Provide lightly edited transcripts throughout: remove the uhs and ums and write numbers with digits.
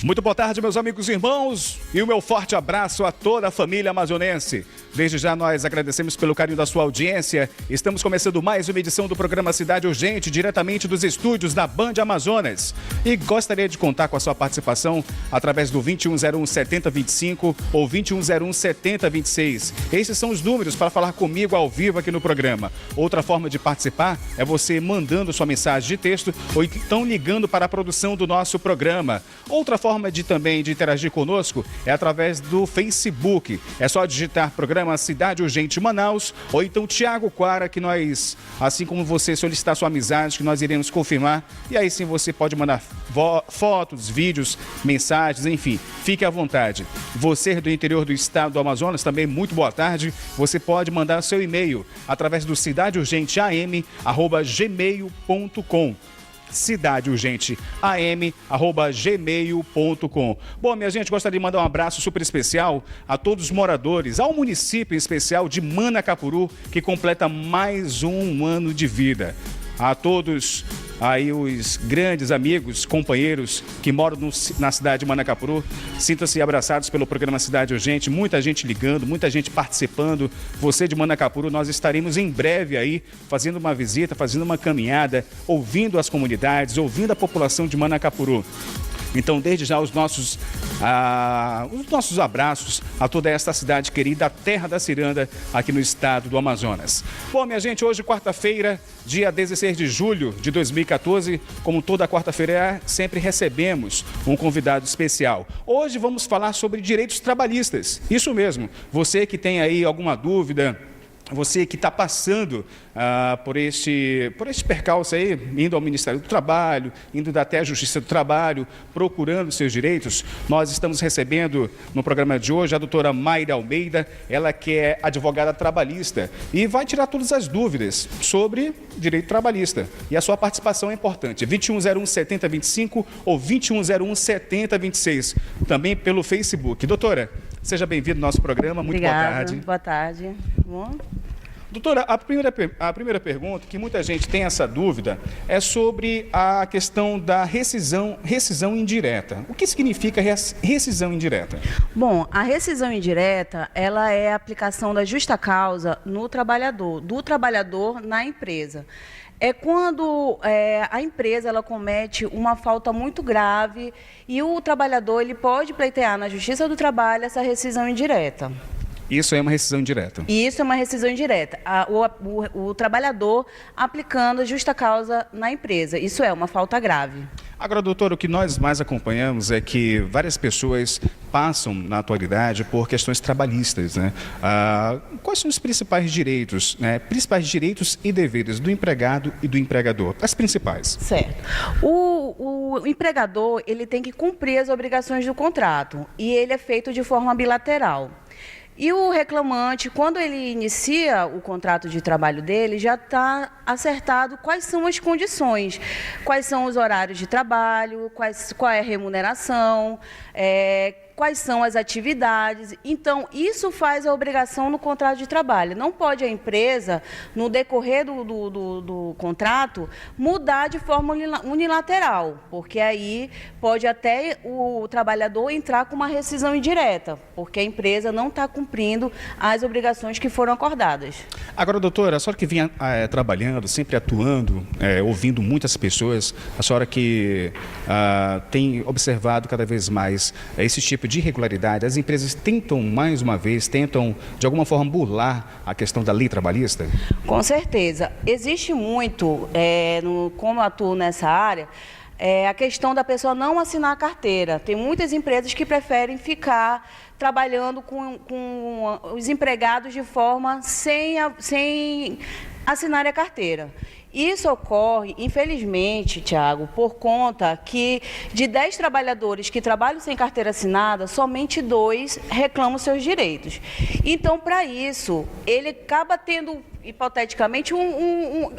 Muito boa tarde, meus amigos e irmãos, e o meu forte abraço a toda a família amazonense. Desde já nós agradecemos pelo carinho da sua audiência. Estamos começando mais uma edição do programa Cidade Urgente, diretamente dos estúdios da Band Amazonas. E gostaria de contar com a sua participação através do 2101-7025 ou 2101-7026. Esses são os números para falar comigo ao vivo aqui no programa. Outra forma de participar é você mandando sua mensagem de texto ou então ligando para a produção do nosso programa. Outra forma também de interagir conosco é através do Facebook. É só digitar programa Cidade Urgente Manaus ou então Tiago Quara, que nós, assim como você solicitar sua amizade, que nós iremos confirmar. E aí sim você pode mandar fotos, vídeos, mensagens, enfim, fique à vontade. Você do interior do estado do Amazonas, também muito boa tarde. Você pode mandar seu e-mail através do cidadeurgenteam@gmail.com. cidadeurgenteam@gmail.com. Bom, minha gente, gostaria de mandar um abraço super especial a todos os moradores, ao município em especial de Manacapuru, que completa mais um ano de vida. A todos aí os grandes amigos, companheiros que moram na cidade de Manacapuru, sintam-se abraçados pelo programa Cidade Urgente, muita gente ligando, muita gente participando. Você de Manacapuru, nós estaremos em breve aí fazendo uma visita, fazendo uma caminhada, ouvindo as comunidades, ouvindo a população de Manacapuru. Então, desde já, os nossos abraços a toda esta cidade querida, a terra da ciranda, aqui no estado do Amazonas. Bom, minha gente, hoje, quarta-feira, dia 16 de julho de 2014, como toda quarta-feira, sempre recebemos um convidado especial. Hoje vamos falar sobre direitos trabalhistas. Isso mesmo, você que tem aí alguma dúvida, você que está passando por este percalço aí, indo ao Ministério do Trabalho, indo até a Justiça do Trabalho, procurando seus direitos, nós estamos recebendo no programa de hoje a doutora Mayra Almeida, ela que é advogada trabalhista e vai tirar todas as dúvidas sobre direito trabalhista. E a sua participação é importante, 2101-7025 ou 2101-7026, também pelo Facebook. Doutora, seja bem-vinda ao nosso programa, muito Obrigada. Boa tarde. Boa tarde. Bom. Doutora, a primeira pergunta, que muita gente tem essa dúvida, é sobre a questão da rescisão indireta. O que significa rescisão indireta? Bom, a rescisão indireta, ela é a aplicação da justa causa no trabalhador, do trabalhador na empresa. É quando a empresa ela comete uma falta muito grave e o trabalhador ele pode pleitear na Justiça do Trabalho essa rescisão indireta. Isso é uma rescisão indireta? Isso é uma rescisão indireta. O trabalhador aplicando a justa causa na empresa. Isso é uma falta grave. Agora, doutor, o que nós mais acompanhamos é que várias pessoas passam, na atualidade, por questões trabalhistas, né? Quais são os principais direitos, né? Principais direitos e deveres do empregado e do empregador? As principais. Certo. O empregador, ele tem que cumprir as obrigações do contrato e ele é feito de forma bilateral. E o reclamante, quando ele inicia o contrato de trabalho dele, já está acertado quais são as condições, quais são os horários de trabalho, qual é a remuneração, quais são as atividades. Então, isso faz a obrigação no contrato de trabalho. Não pode a empresa, no decorrer do contrato, mudar de forma unilateral, porque aí pode até o trabalhador entrar com uma rescisão indireta, porque a empresa não está cumprindo as obrigações que foram acordadas. Agora, doutora, a senhora que vinha trabalhando, sempre atuando, ouvindo muitas pessoas, a senhora que tem observado cada vez mais esse tipo de irregularidade, as empresas tentam, mais uma vez, de alguma forma burlar a questão da lei trabalhista? Com certeza. Existe muito, como eu atuo nessa área, a questão da pessoa não assinar a carteira. Tem muitas empresas que preferem ficar trabalhando com os empregados de forma sem assinar a carteira. Isso ocorre, infelizmente, Tiago, por conta que de 10 trabalhadores que trabalham sem carteira assinada, somente 2 reclamam seus direitos. Então, para isso, ele acaba tendo, hipoteticamente,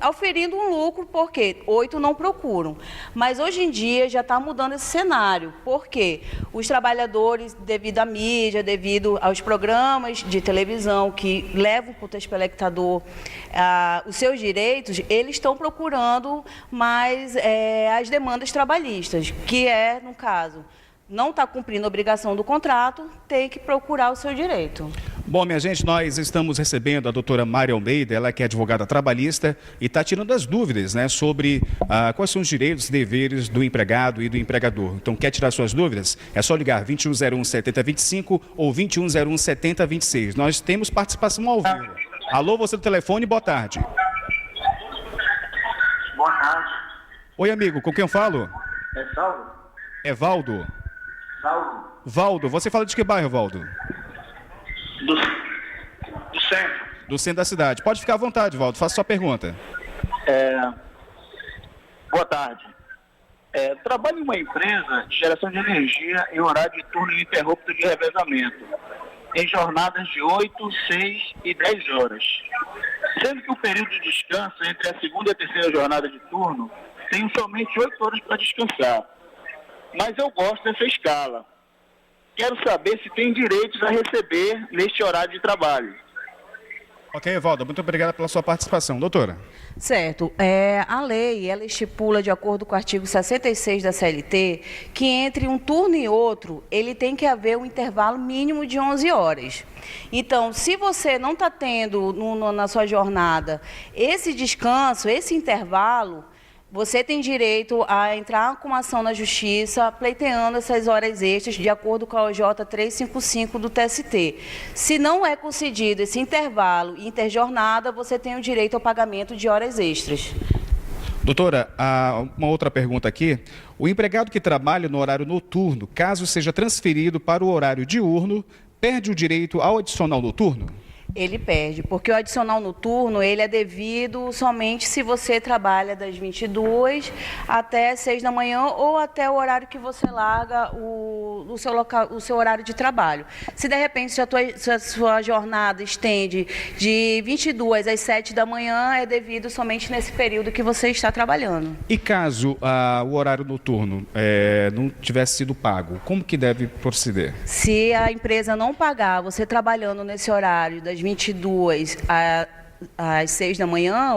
auferindo um lucro, porque 8 não procuram. Mas, hoje em dia, já está mudando esse cenário, porque os trabalhadores, devido à mídia, devido aos programas de televisão que levam para o telespectador os seus direitos, eles estão procurando mais as demandas trabalhistas, que no caso, não está cumprindo a obrigação do contrato, tem que procurar o seu direito. Bom, minha gente, nós estamos recebendo a doutora Mária Almeida, ela que é advogada trabalhista e está tirando as dúvidas, né, sobre quais são os direitos e deveres do empregado e do empregador. Então, quer tirar suas dúvidas? É só ligar 2101-7025 ou 2101-7026. Nós temos participação ao vivo. Alô, você do telefone, boa tarde. Boa tarde. Oi, amigo, com quem eu falo? É Salvo? É Valdo. Salvo? Valdo, você fala de que bairro, Valdo? Do centro. Do centro da cidade. Pode ficar à vontade, Valdo, faça sua pergunta. Boa tarde. Trabalho em uma empresa de geração de energia em horário de turno ininterrupto de revezamento, em jornadas de 8, 6 e 10 horas. Sendo que o período de descanso entre a segunda e a terceira jornada de turno tenho somente 8 horas para descansar. Mas eu gosto dessa escala. Quero saber se tem direitos a receber neste horário de trabalho. Ok, Valdo, muito obrigado pela sua participação. Doutora. Certo. A lei, ela estipula, de acordo com o artigo 66 da CLT, que entre um turno e outro, ele tem que haver um intervalo mínimo de 11 horas. Então, se você não está tendo na sua jornada esse descanso, esse intervalo, você tem direito a entrar com uma ação na Justiça, pleiteando essas horas extras, de acordo com a OJ 355 do TST. Se não é concedido esse intervalo interjornada, você tem o direito ao pagamento de horas extras. Doutora, uma outra pergunta aqui. O empregado que trabalha no horário noturno, caso seja transferido para o horário diurno, perde o direito ao adicional noturno? Ele perde, porque o adicional noturno, ele é devido somente se você trabalha das 22 até 6 da manhã ou até o horário que você larga o seu horário de trabalho. Se, de repente, se a sua jornada estende de 22 às 7 da manhã, é devido somente nesse período que você está trabalhando. E caso o horário noturno não tivesse sido pago, como que deve proceder? Se a empresa não pagar, você trabalhando nesse horário das 22 às 6 da manhã,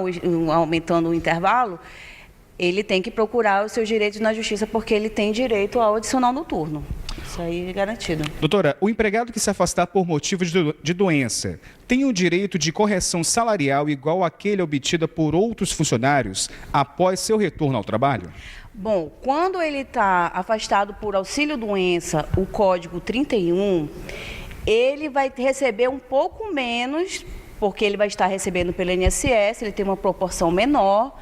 aumentando o intervalo, ele tem que procurar os seus direitos na Justiça, porque ele tem direito ao adicional noturno. Isso aí é garantido. Doutora, o empregado que se afastar por motivo de doença tem o direito de correção salarial igual àquele obtida por outros funcionários após seu retorno ao trabalho? Bom, quando ele está afastado por auxílio-doença, o código 31, ele vai receber um pouco menos, porque ele vai estar recebendo pelo INSS, ele tem uma proporção menor,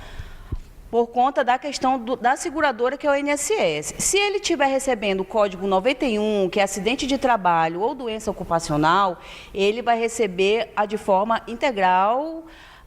por conta da questão da seguradora, que é o INSS. Se ele estiver recebendo o código 91, que é acidente de trabalho ou doença ocupacional, ele vai receber de forma integral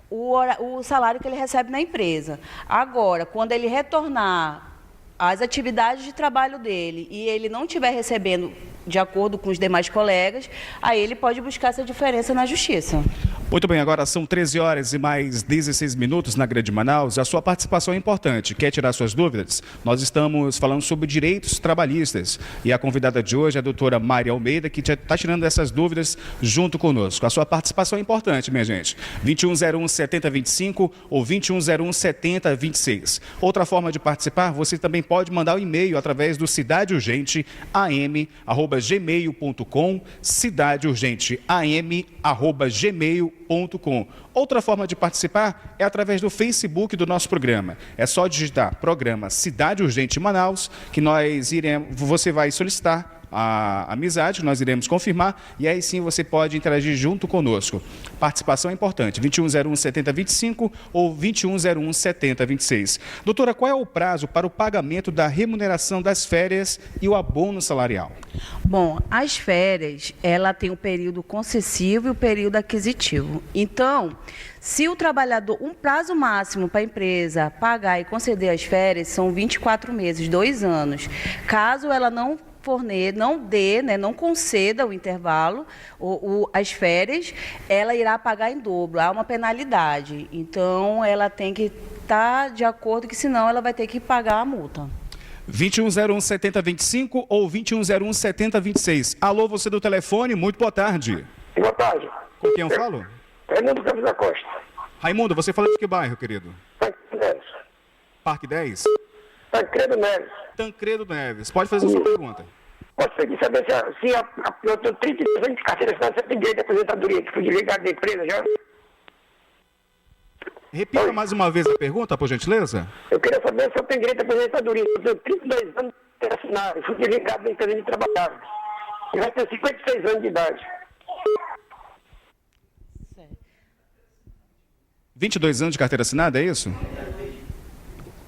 o salário que ele recebe na empresa. Agora, quando ele retornar às atividades de trabalho dele e ele não estiver recebendo de acordo com os demais colegas, aí ele pode buscar essa diferença na Justiça. Muito bem, agora são 13 horas e mais 16 minutos na Grande Manaus. A sua participação é importante. Quer tirar suas dúvidas? Nós estamos falando sobre direitos trabalhistas. E a convidada de hoje é a doutora Mária Almeida, que está tirando essas dúvidas junto conosco. A sua participação é importante, minha gente. 2101-7025 ou 2101-7026. Outra forma de participar, você também pode mandar um e-mail através do cidadeurgenteam@gmail.com, cidadeurgenteam@gmail.com. Outra forma de participar é através do Facebook do nosso programa. É só digitar programa Cidade Urgente Manaus, que você vai solicitar a amizade, nós iremos confirmar e aí sim você pode interagir junto conosco. Participação é importante, 2101-7025 ou 2101-7026. Doutora, qual é o prazo para o pagamento da remuneração das férias e o abono salarial? Bom, as férias, ela tem o período concessivo e o período aquisitivo. Então, se o trabalhador, um prazo máximo para a empresa pagar e conceder as férias são 24 meses, 2 anos. Caso ela não não conceda o intervalo, as férias, ela irá pagar em dobro, há uma penalidade. Então, ela tem que estar de acordo, que senão ela vai ter que pagar a multa. 2101-7025 ou 2101-7026. Alô, você do telefone, muito boa tarde. Boa tarde. Com quem eu falo? Raimundo Campos da Costa. Raimundo, você fala de que bairro, querido? Tancredo Neves. Parque 10? Tancredo Neves. Tancredo Neves. Pode fazer a sua pergunta. Posso pedir saber eu tenho 32 anos de carteira assinada, você tem direito à aposentadoria, que fui desligado da empresa já? Repita mais uma vez a pergunta, por gentileza. Eu queria saber se eu tenho direito à aposentadoria. Eu tenho 32 anos de carteira assinada, fui desligado da empresa de trabalhar. Eu já tenho 56 anos de idade. 22 anos de carteira assinada, é isso?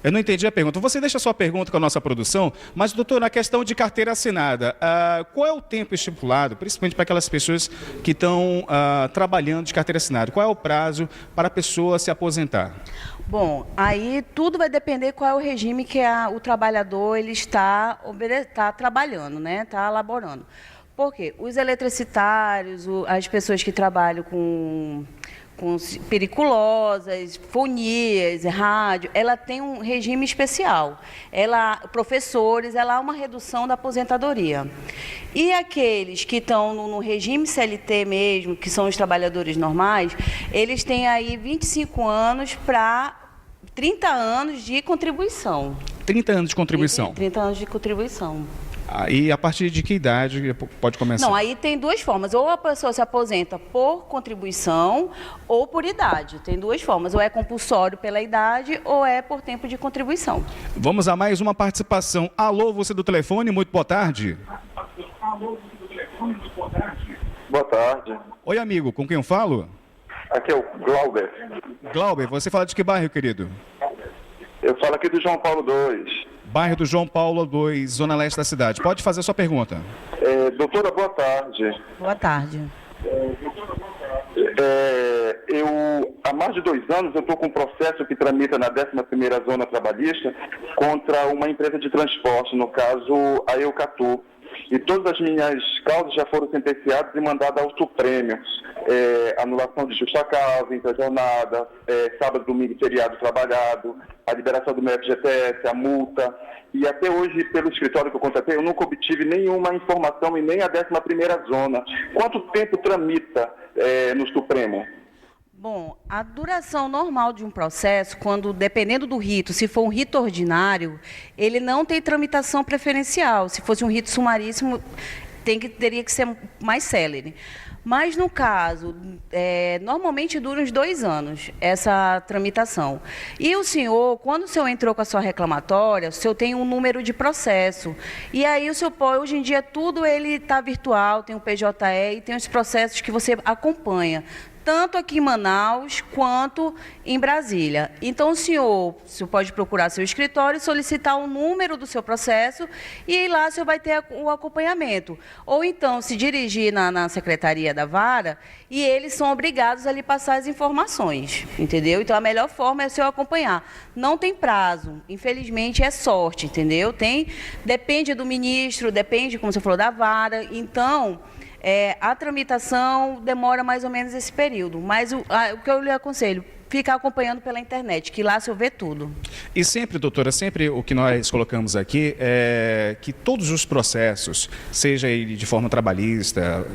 Eu não entendi a pergunta. Você deixa a sua pergunta com a nossa produção, mas, doutor, na questão de carteira assinada, qual é o tempo estipulado, principalmente para aquelas pessoas que estão trabalhando de carteira assinada? Qual é o prazo para a pessoa se aposentar? Bom, aí tudo vai depender qual é o regime que o trabalhador ele está trabalhando, né? Está elaborando. Por quê? Os eletricitários, as pessoas que trabalham com periculosas, fonias, rádio, ela tem um regime especial. Professores, ela há uma redução da aposentadoria. E aqueles que estão no regime CLT mesmo, que são os trabalhadores normais, eles têm aí 25 anos para 30 anos de contribuição. 30 anos de contribuição? 30 anos de contribuição. E a partir de que idade pode começar? Não, aí tem duas formas. Ou a pessoa se aposenta por contribuição ou por idade. Tem duas formas. Ou é compulsório pela idade ou é por tempo de contribuição. Vamos a mais uma participação. Alô, você do telefone, muito boa tarde. Alô, você do telefone, muito boa tarde. Boa tarde. Oi, amigo, com quem eu falo? Aqui é o Glauber. Glauber, você fala de que bairro, querido? Eu falo aqui do João Paulo II. Bairro do João Paulo II, zona leste da cidade. Pode fazer a sua pergunta. Doutora, boa tarde. Boa tarde. Há mais de 2 anos, eu estou com um processo que tramita na 11ª Zona Trabalhista contra uma empresa de transporte, no caso, a Eucatu. E todas as minhas causas já foram sentenciadas e mandadas ao Supremo. Anulação de justa causa, interjornada, sábado, domingo e feriado trabalhado, a liberação do meu FGTS, a multa. E até hoje, pelo escritório que eu contratei, eu nunca obtive nenhuma informação e nem a 11ª Zona. Quanto tempo tramita no Supremo? Bom, a duração normal de um processo, dependendo do rito, se for um rito ordinário, ele não tem tramitação preferencial. Se fosse um rito sumaríssimo, teria que ser mais célere. Mas, no caso, normalmente dura uns 2 anos essa tramitação. E o senhor, quando o senhor entrou com a sua reclamatória, o senhor tem um número de processo. E aí, hoje em dia, tudo ele está virtual, tem o PJE e tem os processos que você acompanha, tanto aqui em Manaus quanto em Brasília. Então, o senhor pode procurar seu escritório, solicitar o número do seu processo e lá o senhor vai ter o acompanhamento. Ou então, se dirigir na Secretaria da Vara e eles são obrigados a lhe passar as informações, entendeu? Então, a melhor forma é o senhor acompanhar. Não tem prazo, infelizmente é sorte, entendeu? Depende do ministro, depende, como você falou, da Vara. Então, a tramitação demora mais ou menos esse período, mas o que eu lhe aconselho, ficar acompanhando pela internet, que lá se vê tudo. E sempre, doutora, sempre o que nós colocamos aqui é que todos os processos, seja ele de forma trabalhista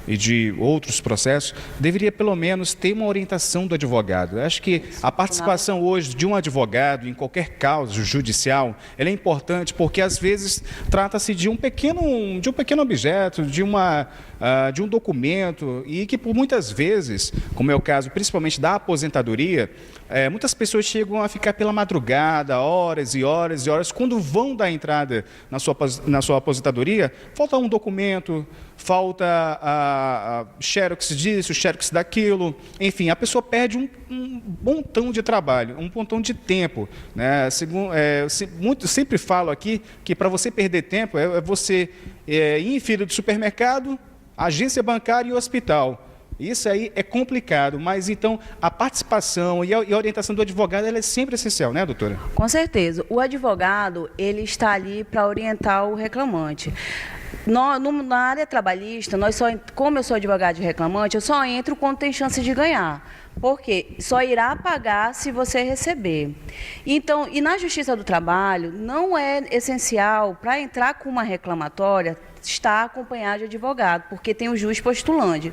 e de outros processos, deveria pelo menos ter uma orientação do advogado. Eu acho que a participação hoje de um advogado em qualquer causa judicial, ela é importante porque às vezes trata-se de um pequeno objeto, de um documento e que por muitas vezes, como é o caso principalmente da aposentadoria, muitas pessoas chegam a ficar pela madrugada, horas e horas e horas, quando vão dar entrada na sua aposentadoria, falta um documento, falta a xerox disso, xerox daquilo, enfim, a pessoa perde um montão de trabalho, um montão de tempo, né? Sempre falo aqui que para você perder tempo é você ir em fila de supermercado, agência bancária e hospital. Isso aí é complicado, mas então a participação e a orientação do advogado ela é sempre essencial, né, doutora? Com certeza. O advogado, ele está ali para orientar o reclamante. Na área trabalhista, como eu sou advogado de reclamante, eu só entro quando tem chance de ganhar. Porque só irá pagar se você receber. Então, e na Justiça do Trabalho, não é essencial, para entrar com uma reclamatória, estar acompanhado de advogado, porque tem o juiz postulante.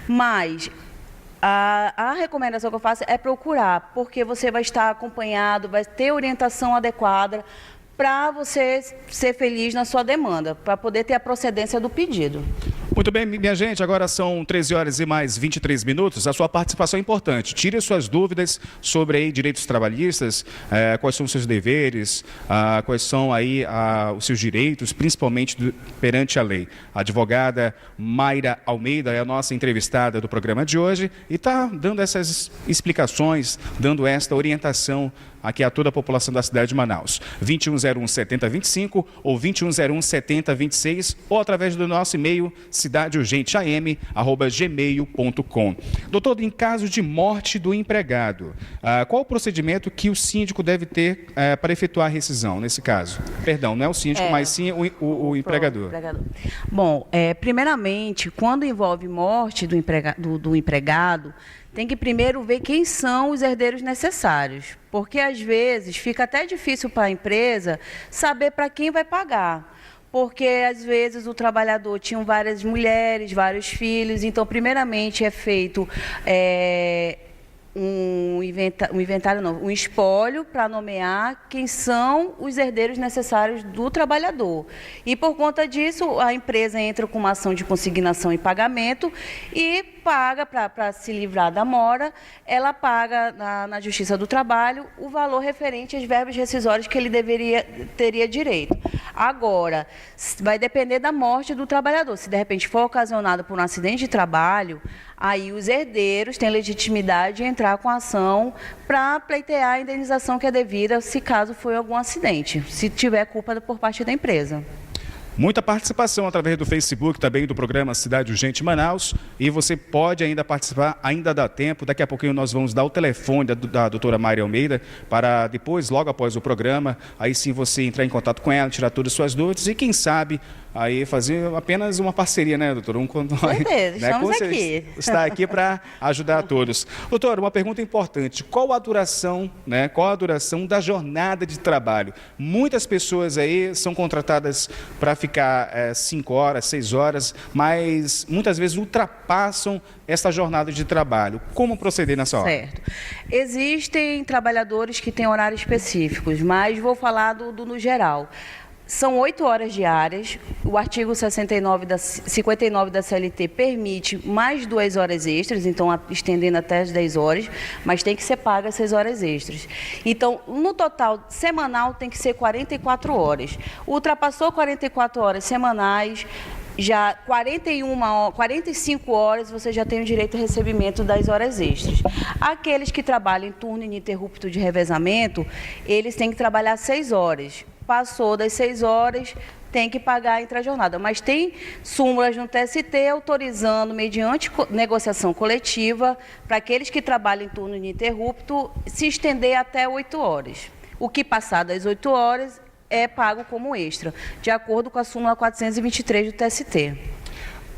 Mas a recomendação que eu faço é procurar, porque você vai estar acompanhado, vai ter orientação adequada para você ser feliz na sua demanda, para poder ter a procedência do pedido. Muito bem, minha gente, agora são 13 horas e mais 23 minutos. A sua participação é importante. Tire suas dúvidas sobre aí direitos trabalhistas, quais são os seus deveres, quais são aí os seus direitos, principalmente perante a lei. A advogada Mayra Almeida é a nossa entrevistada do programa de hoje e está dando essas explicações, dando esta orientação aqui a toda a população da cidade de Manaus. 2101-7025 ou 2101-7026 ou através do nosso e-mail cidadeurgenteam@gmail.com. Doutor, em caso de morte do empregado, qual o procedimento que o síndico deve ter para efetuar a rescisão nesse caso? Perdão, não é o síndico, mas sim o empregador. Bom, primeiramente, quando envolve morte do empregado, tem que primeiro ver quem são os herdeiros necessários, porque às vezes fica até difícil para a empresa saber para quem vai pagar, porque às vezes o trabalhador tinha várias mulheres, vários filhos, então primeiramente é feito um espólio para nomear quem são os herdeiros necessários do trabalhador. E por conta disso, a empresa entra com uma ação de consignação e pagamento e paga, para se livrar da mora, ela paga na Justiça do Trabalho o valor referente às verbas rescisórias que ele teria direito. Agora, vai depender da morte do trabalhador. Se de repente for ocasionado por um acidente de trabalho, aí os herdeiros têm legitimidade de entrar com a ação para pleitear a indenização que é devida, se caso foi algum acidente, se tiver culpa por parte da empresa. Muita participação através do Facebook também do programa Cidade Urgente Manaus, e você pode ainda participar, ainda dá tempo. Daqui a pouquinho nós vamos dar o telefone da doutora Mayra Almeida para depois, logo após o programa, aí sim você entrar em contato com ela, tirar todas as suas dúvidas e quem sabe aí fazer apenas uma parceria, né, doutora? Certeza, estamos aqui. Está aqui para ajudar a todos. Doutora, uma pergunta importante. Qual a duração da jornada de trabalho? Muitas pessoas aí são contratadas para ficar 5 horas, 6 horas, mas muitas vezes ultrapassam essa jornada de trabalho. Como proceder nessa hora? Certo. Existem trabalhadores que têm horários específicos, mas vou falar no geral. São 8 horas diárias, o artigo 59 da CLT permite mais 2 horas extras, então estendendo até as 10 horas, mas tem que ser paga 6 horas extras. Então, no total semanal tem que ser 44 horas. Ultrapassou 44 horas semanais, já 45 horas você já tem o direito ao recebimento das horas extras. Aqueles que trabalham em turno ininterrupto de revezamento, eles têm que trabalhar 6 horas. Passou das 6 horas, tem que pagar a intrajornada. Mas tem súmulas no TST autorizando, mediante negociação coletiva, para aqueles que trabalham em turno ininterrupto, se estender até 8 horas. O que passar das 8 horas é pago como extra, de acordo com a súmula 423 do TST.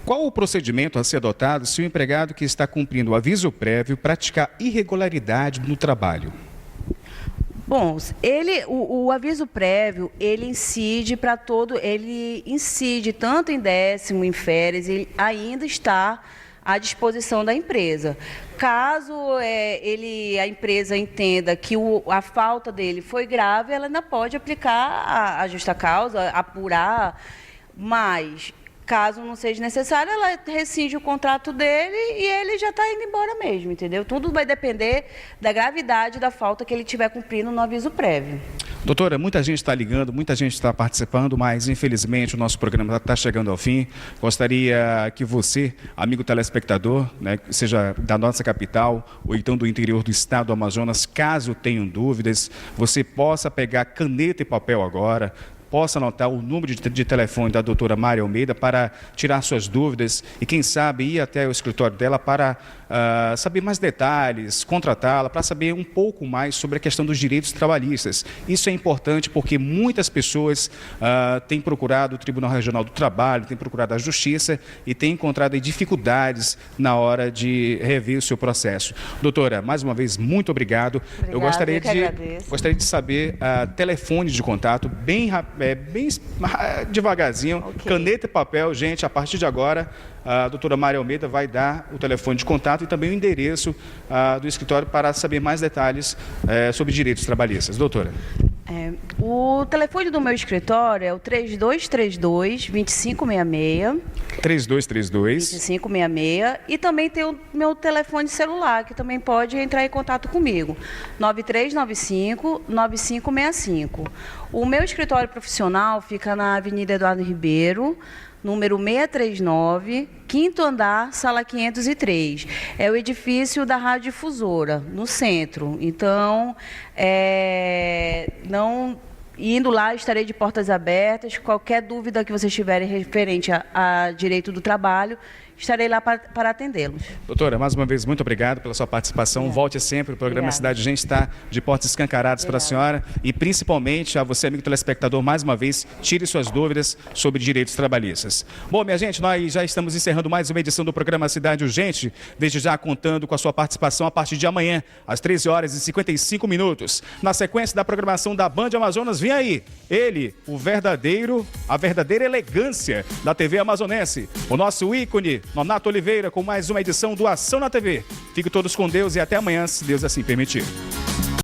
Qual o procedimento a ser adotado se o empregado que está cumprindo o aviso prévio praticar irregularidade no trabalho? Bom, o aviso prévio, ele incide tanto em décimo, em férias, ele ainda está à disposição da empresa. Caso a empresa entenda que a falta dele foi grave, ela ainda pode aplicar a justa causa, apurar, mas caso não seja necessário, ela rescinde o contrato dele e ele já está indo embora mesmo, entendeu? Tudo vai depender da gravidade da falta que ele estiver cumprindo no aviso prévio. Doutora, muita gente está ligando, muita gente está participando, mas infelizmente o nosso programa está chegando ao fim. Gostaria que você, amigo telespectador, né, seja da nossa capital ou então do interior do estado do Amazonas, caso tenham dúvidas, você possa pegar caneta e papel agora, possa anotar o número de telefone da doutora Mayra Almeida para tirar suas dúvidas e, quem sabe, ir até o escritório dela para saber mais detalhes, contratá-la, para saber um pouco mais sobre a questão dos direitos trabalhistas. Isso é importante porque muitas pessoas têm procurado o Tribunal Regional do Trabalho, têm procurado a Justiça e têm encontrado dificuldades na hora de rever o seu processo. Doutora, mais uma vez, muito obrigado. Eu gostaria de saber telefone de contato, bem devagarzinho, okay. Caneta e papel, gente, a partir de agora, a doutora Mayra Almeida vai dar o telefone de contato e também o endereço do escritório para saber mais detalhes sobre direitos trabalhistas. Doutora. O telefone do meu escritório é o 3232-2566. 3232. E também tem o meu telefone celular, que também pode entrar em contato comigo. 9395-9565. O meu escritório profissional fica na Avenida Eduardo Ribeiro, número 639, 5º andar, sala 503. É o edifício da Rádio Difusora, no centro. Então, indo lá, estarei de portas abertas. Qualquer dúvida que vocês tiverem referente a direito do trabalho, estarei lá para atendê-los. Doutora, mais uma vez, muito obrigado pela sua participação. Volte sempre. O programa Cidade Gente está de portas escancaradas para a senhora. E, principalmente, a você, amigo telespectador, mais uma vez, tire suas dúvidas sobre direitos trabalhistas. Bom, minha gente, nós já estamos encerrando mais uma edição do programa Cidade Urgente, desde já contando com a sua participação a partir de amanhã, às 13h55. Na sequência da programação da Band Amazonas, vem aí, ele, a verdadeira elegância da TV amazonense, o nosso ícone, Nonato Oliveira, com mais uma edição do Ação na TV. Fiquem todos com Deus e até amanhã, se Deus assim permitir.